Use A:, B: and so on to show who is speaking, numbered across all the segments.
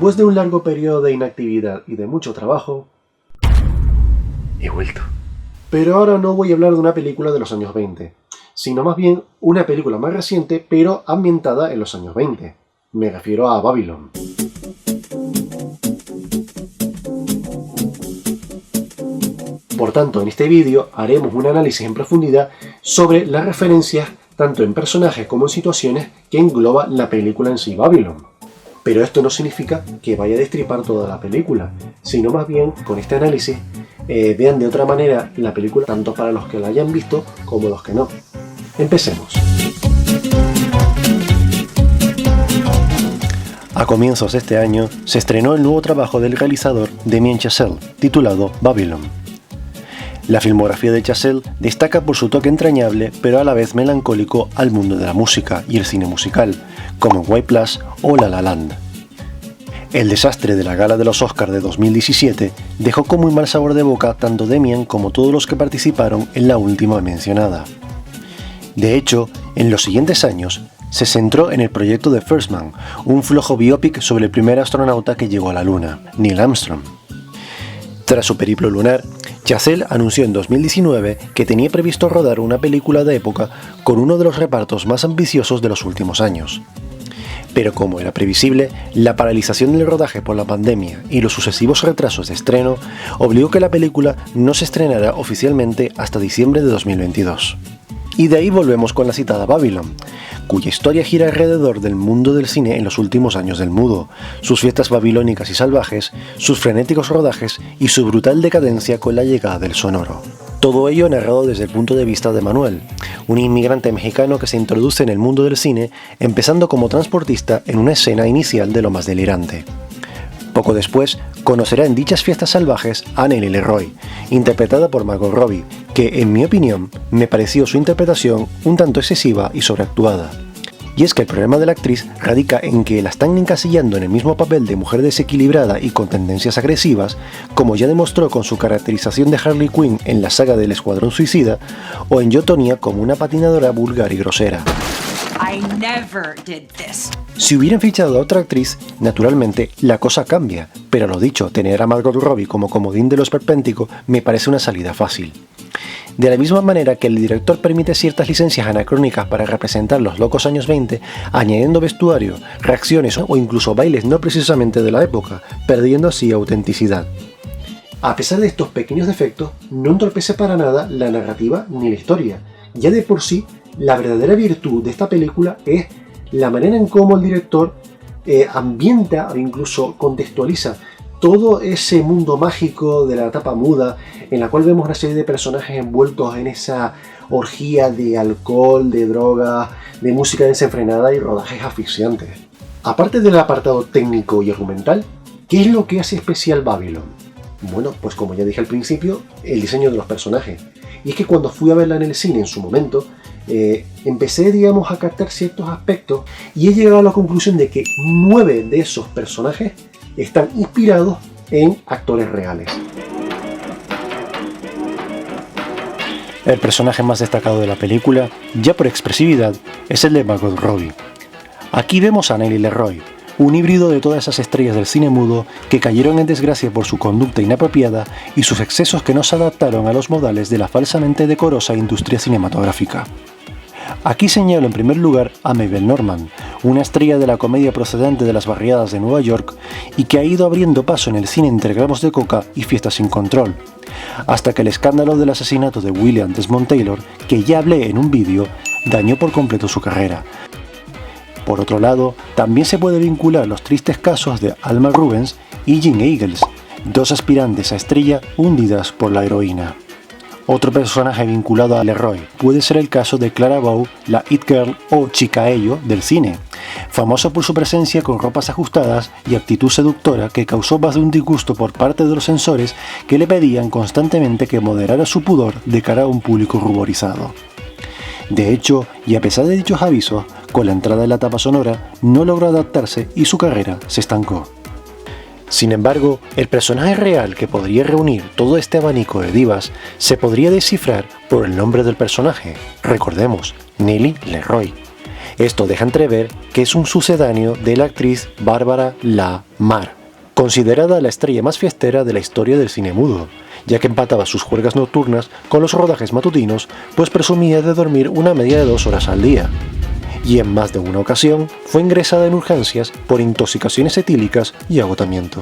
A: Después de un largo periodo de inactividad y de mucho trabajo, he vuelto. Pero ahora no voy a hablar de una película de los años 20, sino más bien una película más reciente, pero ambientada en los años 20. Me refiero a Babylon. Por tanto, en este vídeo haremos un análisis en profundidad sobre las referencias, tanto en personajes como en situaciones, que engloba la película en sí, Babylon. Pero esto no significa que vaya a destripar toda la película, sino más bien, con este análisis, vean de otra manera la película, tanto para los que la hayan visto como los que no. Empecemos. A comienzos de este año se estrenó el nuevo trabajo del realizador Damien Chazelle, titulado Babylon. La filmografía de Chazelle destaca por su toque entrañable pero a la vez melancólico al mundo de la música y el cine musical, como en White Plus o La La Land. El desastre de la gala de los Oscars de 2017 dejó con muy mal sabor de boca tanto Damien como todos los que participaron en la última mencionada. De hecho, en los siguientes años, se centró en el proyecto de First Man, un flojo biopic sobre el primer astronauta que llegó a la Luna, Neil Armstrong. Tras su periplo lunar, Chazelle anunció en 2019 que tenía previsto rodar una película de época con uno de los repartos más ambiciosos de los últimos años. Pero como era previsible, la paralización del rodaje por la pandemia y los sucesivos retrasos de estreno obligó que la película no se estrenara oficialmente hasta diciembre de 2022. Y de ahí volvemos con la citada Babylon, cuya historia gira alrededor del mundo del cine en los últimos años del mudo, sus fiestas babilónicas y salvajes, sus frenéticos rodajes y su brutal decadencia con la llegada del sonoro. Todo ello narrado desde el punto de vista de Manuel, un inmigrante mexicano que se introduce en el mundo del cine, empezando como transportista en una escena inicial de lo más delirante. Poco después, conocerá en dichas fiestas salvajes a Nellie Leroy, interpretada por Margot Robbie, que, en mi opinión, me pareció su interpretación un tanto excesiva y sobreactuada. Y es que el problema de la actriz radica en que la están encasillando en el mismo papel de mujer desequilibrada y con tendencias agresivas, como ya demostró con su caracterización de Harley Quinn en la saga del Escuadrón Suicida, o en Yo, Tonya como una patinadora vulgar y grosera.
B: I never did this.
A: Si hubieran fichado a otra actriz, naturalmente la cosa cambia, pero lo dicho, tener a Margot Robbie como comodín de lo esperpéntico me parece una salida fácil. De la misma manera que el director permite ciertas licencias anacrónicas para representar los locos años 20, añadiendo vestuario, reacciones o incluso bailes no precisamente de la época, perdiendo así autenticidad. A pesar de estos pequeños defectos, no entorpece para nada la narrativa ni la historia. Ya de por sí, la verdadera virtud de esta película es la manera en cómo el director ambienta o incluso contextualiza todo ese mundo mágico de la etapa muda, en la cual vemos una serie de personajes envueltos en esa orgía de alcohol, de droga, de música desenfrenada y rodajes asfixiantes. Aparte del apartado técnico y argumental, ¿qué es lo que hace especial Babylon? Bueno, pues como ya dije al principio, el diseño de los personajes. Y es que cuando fui a verla en el cine en su momento, empecé, digamos, a captar ciertos aspectos y he llegado a la conclusión de que 9 de esos personajes están inspirados en actores reales. El personaje más destacado de la película, ya por expresividad, es el de Margot Robbie. Aquí vemos a Nellie Leroy, un híbrido de todas esas estrellas del cine mudo que cayeron en desgracia por su conducta inapropiada y sus excesos que no se adaptaron a los modales de la falsamente decorosa industria cinematográfica. Aquí señalo en primer lugar a Mabel Normand, una estrella de la comedia procedente de las barriadas de Nueva York y que ha ido abriendo paso en el cine entre gramos de coca y fiestas sin control, hasta que el escándalo del asesinato de William Desmond Taylor, que ya hablé en un vídeo, dañó por completo su carrera. Por otro lado, también se puede vincular los tristes casos de Alma Rubens y Jean Eagles, dos aspirantes a estrella hundidas por la heroína. Otro personaje vinculado a Leroy puede ser el caso de Clara Bow, la It Girl o Chicaello del cine, famoso por su presencia con ropas ajustadas y actitud seductora que causó más de un disgusto por parte de los censores que le pedían constantemente que moderara su pudor de cara a un público ruborizado. De hecho, y a pesar de dichos avisos, con la entrada de la tapa sonora no logró adaptarse y su carrera se estancó. Sin embargo, el personaje real que podría reunir todo este abanico de divas se podría descifrar por el nombre del personaje, recordemos, Nellie Leroy, Esto deja entrever que es un sucedáneo de la actriz Bárbara La Mar, considerada la estrella más fiestera de la historia del cine mudo, ya que empataba sus juergas nocturnas con los rodajes matutinos, pues presumía de dormir una media de 2 horas al día. Y en más de una ocasión fue ingresada en urgencias por intoxicaciones etílicas y agotamiento.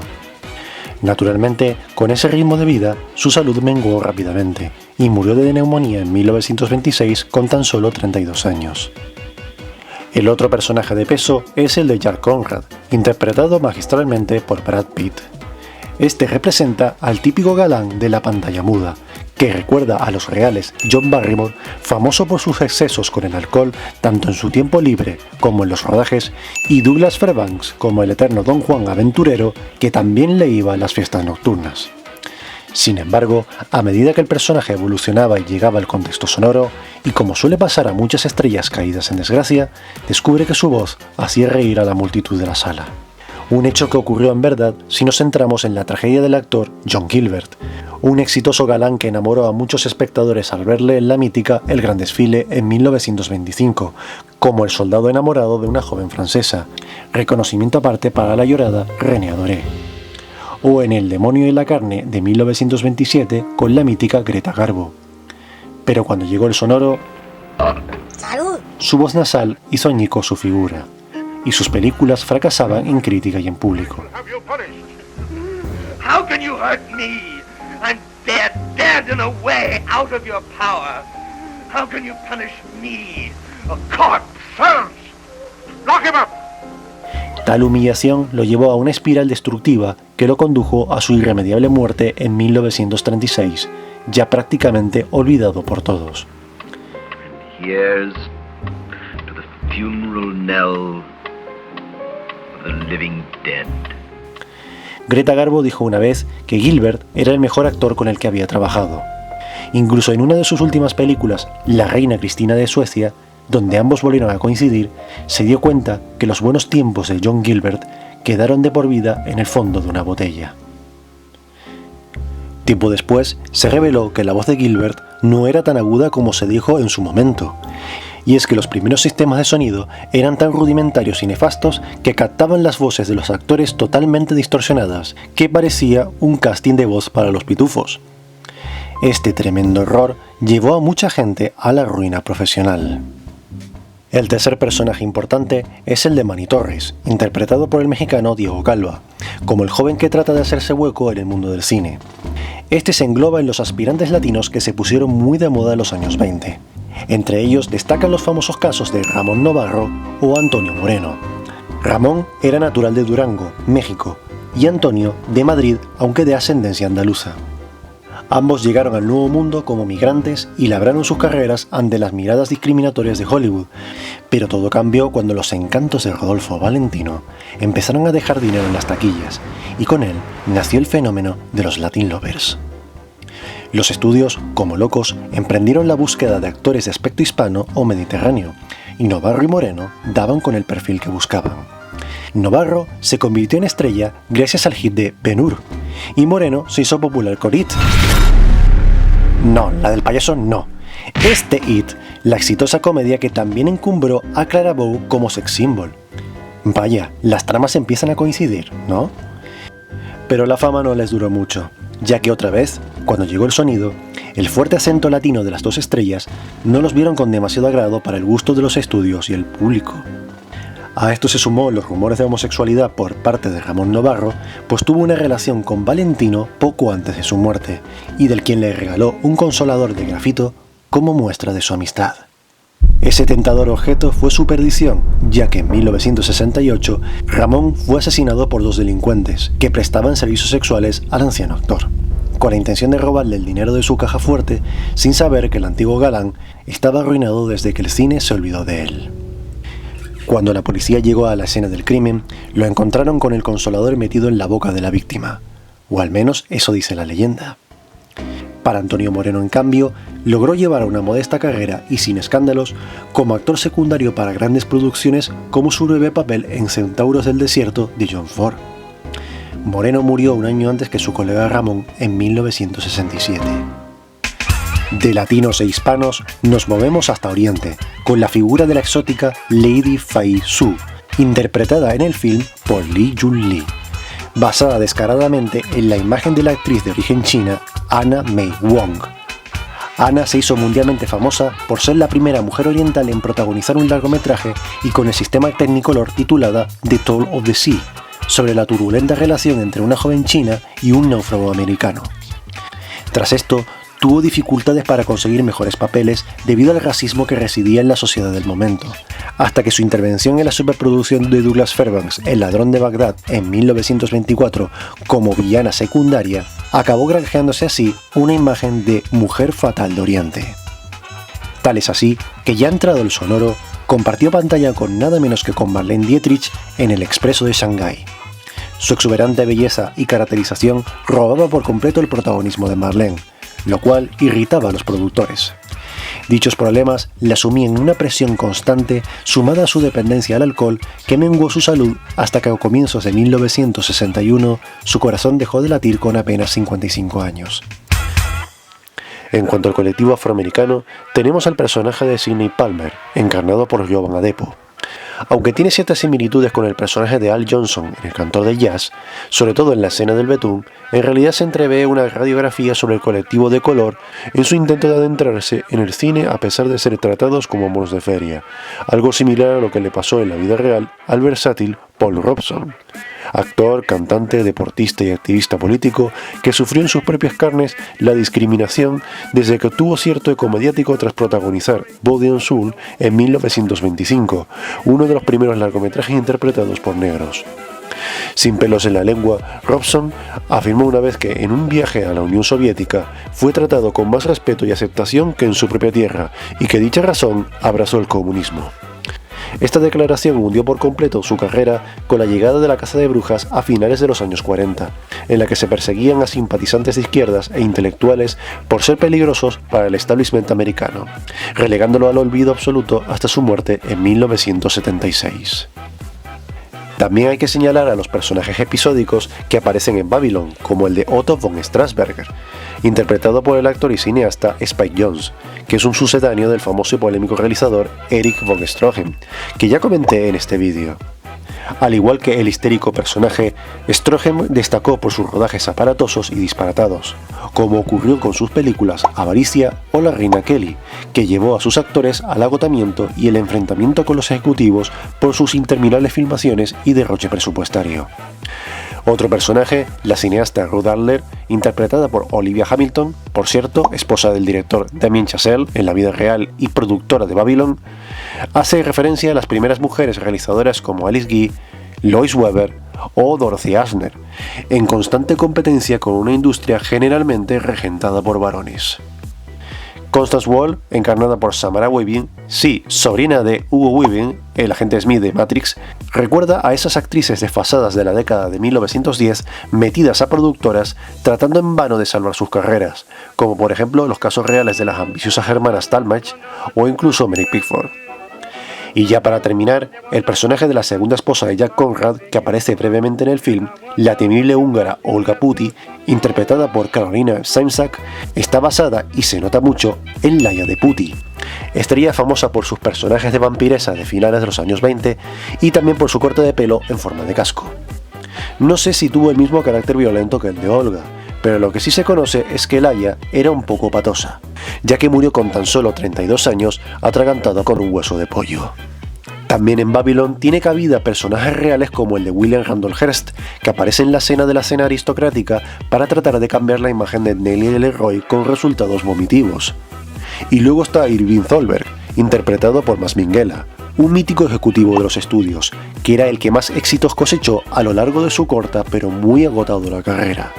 A: Naturalmente, con ese ritmo de vida, su salud menguó rápidamente y murió de neumonía en 1926 con tan solo 32 años. El otro personaje de peso es el de Jack Conrad, interpretado magistralmente por Brad Pitt. Este representa al típico galán de la pantalla muda, que recuerda a los reales John Barrymore, famoso por sus excesos con el alcohol tanto en su tiempo libre como en los rodajes, y Douglas Fairbanks como el eterno Don Juan aventurero que también le iba a las fiestas nocturnas. Sin embargo, a medida que el personaje evolucionaba y llegaba al contexto sonoro, y como suele pasar a muchas estrellas caídas en desgracia, descubre que su voz hacía reír a la multitud de la sala. Un hecho que ocurrió en verdad si nos centramos en la tragedia del actor John Gilbert, un exitoso galán que enamoró a muchos espectadores al verle en la mítica El Gran Desfile en 1925, como el soldado enamorado de una joven francesa, reconocimiento aparte para la llorada René Adoré. O en El Demonio y la Carne de 1927 con la mítica Greta Garbo. Pero cuando llegó el sonoro,
C: ¡Salud!
A: Su voz nasal hizo añicos su figura, y sus películas fracasaban en crítica y en público.
D: How can you hurt me? I'm dead, dead in a way out of your power. How can you punish me? A corpse! Lock him up!
A: Tal humillación lo llevó a una espiral destructiva que lo condujo a su irremediable muerte en 1936, ya prácticamente olvidado por todos.
D: Here's to the funeral knell of the living dead.
A: Greta Garbo dijo una vez que Gilbert era el mejor actor con el que había trabajado. Incluso en una de sus últimas películas, La Reina Cristina de Suecia, donde ambos volvieron a coincidir, se dio cuenta que los buenos tiempos de John Gilbert quedaron de por vida en el fondo de una botella. Tiempo después, se reveló que la voz de Gilbert no era tan aguda como se dijo en su momento, y es que los primeros sistemas de sonido eran tan rudimentarios y nefastos que captaban las voces de los actores totalmente distorsionadas, que parecía un casting de voz para los pitufos. Este tremendo error llevó a mucha gente a la ruina profesional. El tercer personaje importante es el de Manny Torres, interpretado por el mexicano Diego Calva, como el joven que trata de hacerse hueco en el mundo del cine. Este se engloba en los aspirantes latinos que se pusieron muy de moda en los años 20. Entre ellos destacan los famosos casos de Ramón Novarro o Antonio Moreno. Ramón era natural de Durango, México, y Antonio de Madrid, aunque de ascendencia andaluza. Ambos llegaron al Nuevo Mundo como migrantes y labraron sus carreras ante las miradas discriminatorias de Hollywood, pero todo cambió cuando los encantos de Rodolfo Valentino empezaron a dejar dinero en las taquillas, y con él nació el fenómeno de los Latin Lovers. Los estudios, como locos, emprendieron la búsqueda de actores de aspecto hispano o mediterráneo, y Novarro y Moreno daban con el perfil que buscaban. Novarro se convirtió en estrella gracias al hit de Ben-Hur, y Moreno se hizo popular con It. No, la del payaso no. Este It, la exitosa comedia que también encumbró a Clara Bow como sex symbol. Vaya, las tramas empiezan a coincidir, ¿no? Pero la fama no les duró mucho, ya que otra vez, cuando llegó el sonido, el fuerte acento latino de las dos estrellas no los vieron con demasiado agrado para el gusto de los estudios y el público. A esto se sumó los rumores de homosexualidad por parte de Ramón Novarro, pues tuvo una relación con Valentino poco antes de su muerte, y del quien le regaló un consolador de grafito como muestra de su amistad. Ese tentador objeto fue su perdición, ya que en 1968 Ramón fue asesinado por dos delincuentes que prestaban servicios sexuales al anciano actor, con la intención de robarle el dinero de su caja fuerte, sin saber que el antiguo galán estaba arruinado desde que el cine se olvidó de él. Cuando la policía llegó a la escena del crimen, lo encontraron con el consolador metido en la boca de la víctima, o al menos eso dice la leyenda. Para Antonio Moreno, en cambio, logró llevar una modesta carrera y sin escándalos como actor secundario para grandes producciones como su breve papel en Centauros del Desierto de John Ford. Moreno murió un año antes que su colega Ramón en 1967. De latinos e hispanos nos movemos hasta Oriente, con la figura de la exótica Lady Fei Su, interpretada en el film por Lee Jun-lee, basada descaradamente en la imagen de la actriz de origen china Anna May Wong. Anna se hizo mundialmente famosa por ser la primera mujer oriental en protagonizar un largometraje y con el sistema Technicolor titulada The Toll of the Sea, sobre la turbulenta relación entre una joven china y un náufrago americano. Tras esto, tuvo dificultades para conseguir mejores papeles debido al racismo que residía en la sociedad del momento, hasta que su intervención en la superproducción de Douglas Fairbanks El ladrón de Bagdad en 1924 como villana secundaria, acabó granjeándose así una imagen de mujer fatal de Oriente. Tal es así que ya entrado el sonoro, compartió pantalla con nada menos que con Marlene Dietrich en El Expreso de Shanghái. Su exuberante belleza y caracterización robaba por completo el protagonismo de Marlene, lo cual irritaba a los productores. Dichos problemas le asumían una presión constante sumada a su dependencia al alcohol que menguó su salud hasta que a comienzos de 1961 su corazón dejó de latir con apenas 55 años. En cuanto al colectivo afroamericano, tenemos al personaje de Sidney Palmer, encarnado por Jovan Adepo. Aunque tiene ciertas similitudes con el personaje de Al Johnson en El cantor del jazz, sobre todo en la escena del betún, en realidad se entrevé una radiografía sobre el colectivo de color en su intento de adentrarse en el cine a pesar de ser tratados como monos de feria, algo similar a lo que le pasó en la vida real al versátil Paul Robeson, actor, cantante, deportista y activista político que sufrió en sus propias carnes la discriminación desde que obtuvo cierto eco mediático tras protagonizar Body and Soul en 1925, uno de los primeros largometrajes interpretados por negros. Sin pelos en la lengua, Robeson afirmó una vez que en un viaje a la Unión Soviética fue tratado con más respeto y aceptación que en su propia tierra y que dicha razón abrazó el comunismo. Esta declaración hundió por completo su carrera con la llegada de la Casa de Brujas a finales de los años 40, en la que se perseguían a simpatizantes de izquierdas e intelectuales por ser peligrosos para el establishment americano, relegándolo al olvido absoluto hasta su muerte en 1976. También hay que señalar a los personajes episódicos que aparecen en Babylon, como el de Otto von Strasberger, interpretado por el actor y cineasta Spike Jonze, que es un sucedáneo del famoso y polémico realizador Erich von Stroheim, que ya comenté en este vídeo. Al igual que el histérico personaje, Stroheim destacó por sus rodajes aparatosos y disparatados, como ocurrió con sus películas Avaricia o La Reina Kelly, que llevó a sus actores al agotamiento y el enfrentamiento con los ejecutivos por sus interminables filmaciones y derroche presupuestario. Otro personaje, la cineasta Ruth Adler, interpretada por Olivia Hamilton, por cierto, esposa del director Damien Chazelle en la vida real y productora de Babylon, hace referencia a las primeras mujeres realizadoras como Alice Guy, Lois Weber o Dorothy Asner, en constante competencia con una industria generalmente regentada por varones. Constance Wu, encarnada por Samara Weaving, sí, sobrina de Hugo Weaving, el agente Smith de Matrix, recuerda a esas actrices desfasadas de la década de 1910 metidas a productoras tratando en vano de salvar sus carreras, como por ejemplo los casos reales de las ambiciosas hermanas Talmadge o incluso Mary Pickford. Y ya para terminar, el personaje de la segunda esposa de Jack Conrad, que aparece brevemente en el film, la temible húngara Olga Putty, interpretada por Carolina Simsak, está basada, y se nota mucho, en Laia de Putty, estrella famosa por sus personajes de vampiresa de finales de los años 20 y también por su corte de pelo en forma de casco. No sé si tuvo el mismo carácter violento que el de Olga, pero lo que sí se conoce es que Laia era un poco patosa, ya que murió con tan solo 32 años atragantada con un hueso de pollo. También en Babylon tiene cabida personajes reales como el de William Randolph Hearst, que aparece en la escena de la cena aristocrática para tratar de cambiar la imagen de Nellie Leroy con resultados vomitivos. Y luego está Irving Thalberg, interpretado por Max Minghella, un mítico ejecutivo de los estudios, que era el que más éxitos cosechó a lo largo de su corta pero muy agotadora carrera.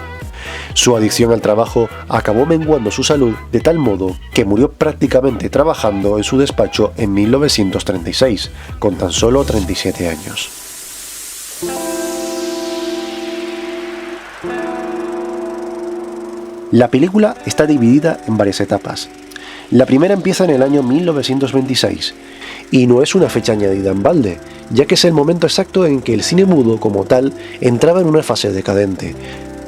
A: Su adicción al trabajo acabó menguando su salud de tal modo que murió prácticamente trabajando en su despacho en 1936, con tan solo 37 años. La película está dividida en varias etapas. La primera empieza en el año 1926, y no es una fecha añadida en balde, ya que es el momento exacto en que el cine mudo como tal entraba en una fase decadente,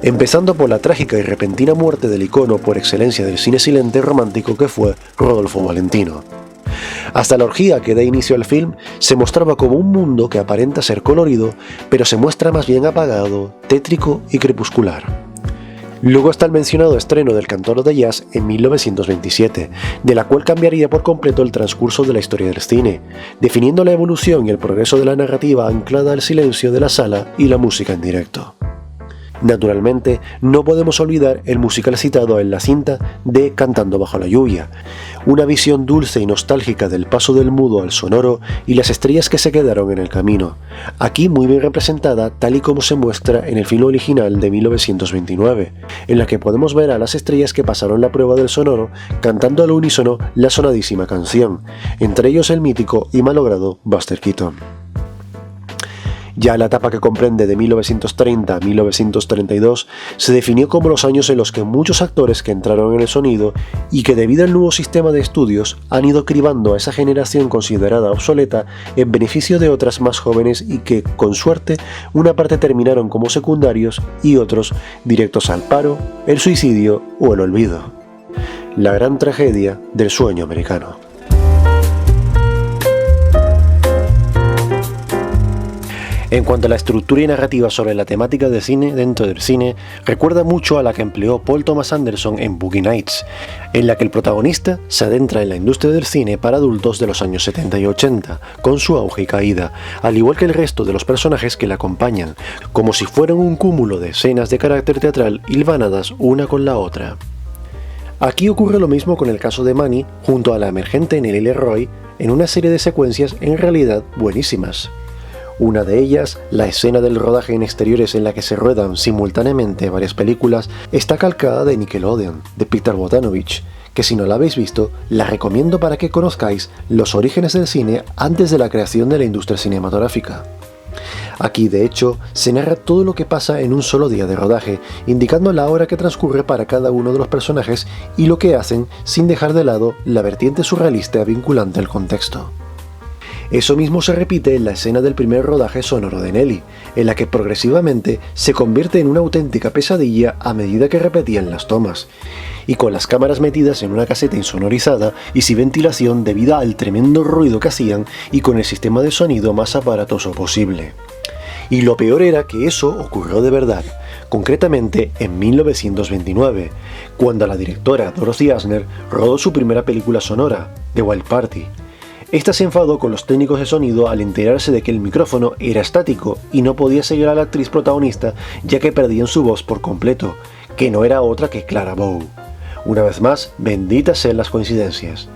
A: empezando por la trágica y repentina muerte del icono por excelencia del cine silente romántico que fue Rodolfo Valentino. Hasta la orgía que da inicio al film se mostraba como un mundo que aparenta ser colorido, pero se muestra más bien apagado, tétrico y crepuscular. Luego está el mencionado estreno del Cantor de Jazz en 1927, de la cual cambiaría por completo el transcurso de la historia del cine, definiendo la evolución y el progreso de la narrativa anclada al silencio de la sala y la música en directo. Naturalmente, no podemos olvidar el musical citado en la cinta de Cantando bajo la lluvia, una visión dulce y nostálgica del paso del mudo al sonoro y las estrellas que se quedaron en el camino, aquí muy bien representada tal y como se muestra en el film original de 1929, en la que podemos ver a las estrellas que pasaron la prueba del sonoro cantando al unísono la sonadísima canción, entre ellos el mítico y malogrado Buster Keaton. Ya la etapa que comprende de 1930 a 1932 se definió como los años en los que muchos actores que entraron en el sonido y que debido al nuevo sistema de estudios han ido cribando a esa generación considerada obsoleta en beneficio de otras más jóvenes y que, con suerte, una parte terminaron como secundarios y otros directos al paro, el suicidio o el olvido. La gran tragedia del sueño americano. En cuanto a la estructura y narrativa sobre la temática de cine dentro del cine, recuerda mucho a la que empleó Paul Thomas Anderson en Boogie Nights, en la que el protagonista se adentra en la industria del cine para adultos de los años 70 y 80, con su auge y caída, al igual que el resto de los personajes que la acompañan, como si fueran un cúmulo de escenas de carácter teatral hilvanadas una con la otra. Aquí ocurre lo mismo con el caso de Manny junto a la emergente Nellie Leroy en una serie de secuencias en realidad buenísimas. Una de ellas, la escena del rodaje en exteriores en la que se ruedan simultáneamente varias películas, está calcada de Nickelodeon, de Peter Bogdanovich, que si no la habéis visto, la recomiendo para que conozcáis los orígenes del cine antes de la creación de la industria cinematográfica. Aquí, de hecho, se narra todo lo que pasa en un solo día de rodaje, indicando la hora que transcurre para cada uno de los personajes y lo que hacen sin dejar de lado la vertiente surrealista vinculante al contexto. Eso mismo se repite en la escena del primer rodaje sonoro de Nelly, en la que progresivamente se convierte en una auténtica pesadilla a medida que repetían las tomas, y con las cámaras metidas en una caseta insonorizada y sin ventilación debido al tremendo ruido que hacían y con el sistema de sonido más aparatoso posible. Y lo peor era que eso ocurrió de verdad, concretamente en 1929, cuando la directora Dorothy Asner rodó su primera película sonora, The Wild Party. Esta se enfadó con los técnicos de sonido al enterarse de que el micrófono era estático y no podía seguir a la actriz protagonista ya que perdían su voz por completo, que no era otra que Clara Bow. Una vez más, benditas sean las coincidencias.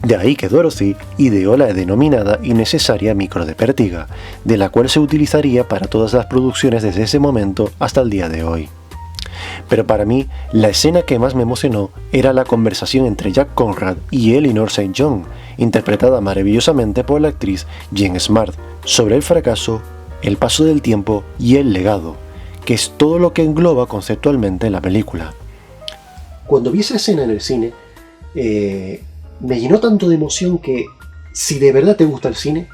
A: De ahí que Dorothy ideó la denominada y necesaria micro de pértiga, de la cual se utilizaría para todas las producciones desde ese momento hasta el día de hoy. Pero para mí, la escena que más me emocionó era la conversación entre Jack Conrad y Eleanor St. John, interpretada maravillosamente por la actriz Jean Smart, sobre el fracaso, el paso del tiempo y el legado, que es todo lo que engloba conceptualmente la película. Cuando vi esa escena en el cine, me llenó tanto de emoción que, si de verdad te gusta el cine,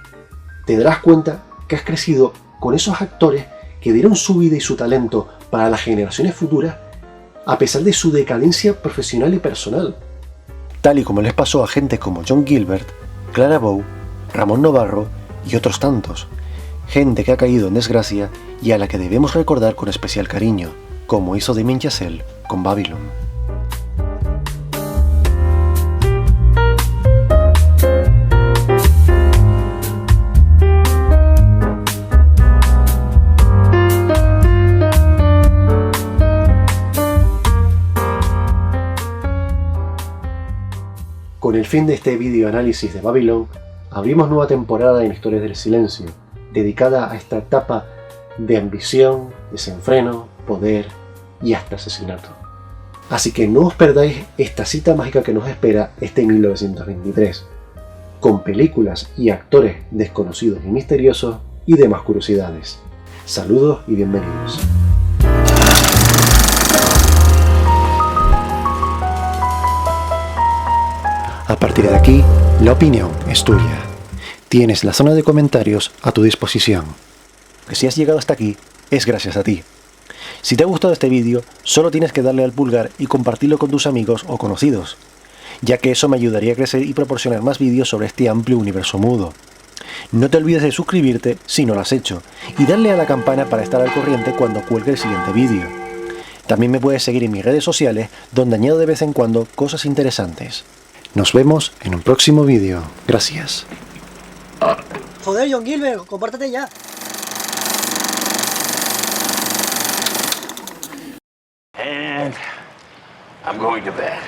A: te darás cuenta que has crecido con esos actores que dieron su vida y su talento para las generaciones futuras, a pesar de su decadencia profesional y personal. Tal y como les pasó a gente como John Gilbert, Clara Bow, Ramón Novarro y otros tantos. Gente que ha caído en desgracia y a la que debemos recordar con especial cariño, como hizo Damien Chazelle con Babylon. Con el fin de este video análisis de Babylon, abrimos nueva temporada en Historias del Silencio, dedicada a esta etapa de ambición, desenfreno, poder y hasta asesinato. Así que no os perdáis esta cita mágica que nos espera este 1923, con películas y actores desconocidos y misteriosos y demás curiosidades. Saludos y bienvenidos. A partir de aquí, la opinión es tuya. Tienes la zona de comentarios a tu disposición. Que si has llegado hasta aquí, es gracias a ti. Si te ha gustado este vídeo, solo tienes que darle al pulgar y compartirlo con tus amigos o conocidos, ya que eso me ayudaría a crecer y proporcionar más vídeos sobre este amplio universo mudo. No te olvides de suscribirte si no lo has hecho, y darle a la campana para estar al corriente cuando cuelgue el siguiente vídeo. También me puedes seguir en mis redes sociales, donde añado de vez en cuando cosas interesantes. Nos vemos en un próximo vídeo. Gracias.
C: Joder, John Gilbert, compártete ya.
E: And I'm going to bed.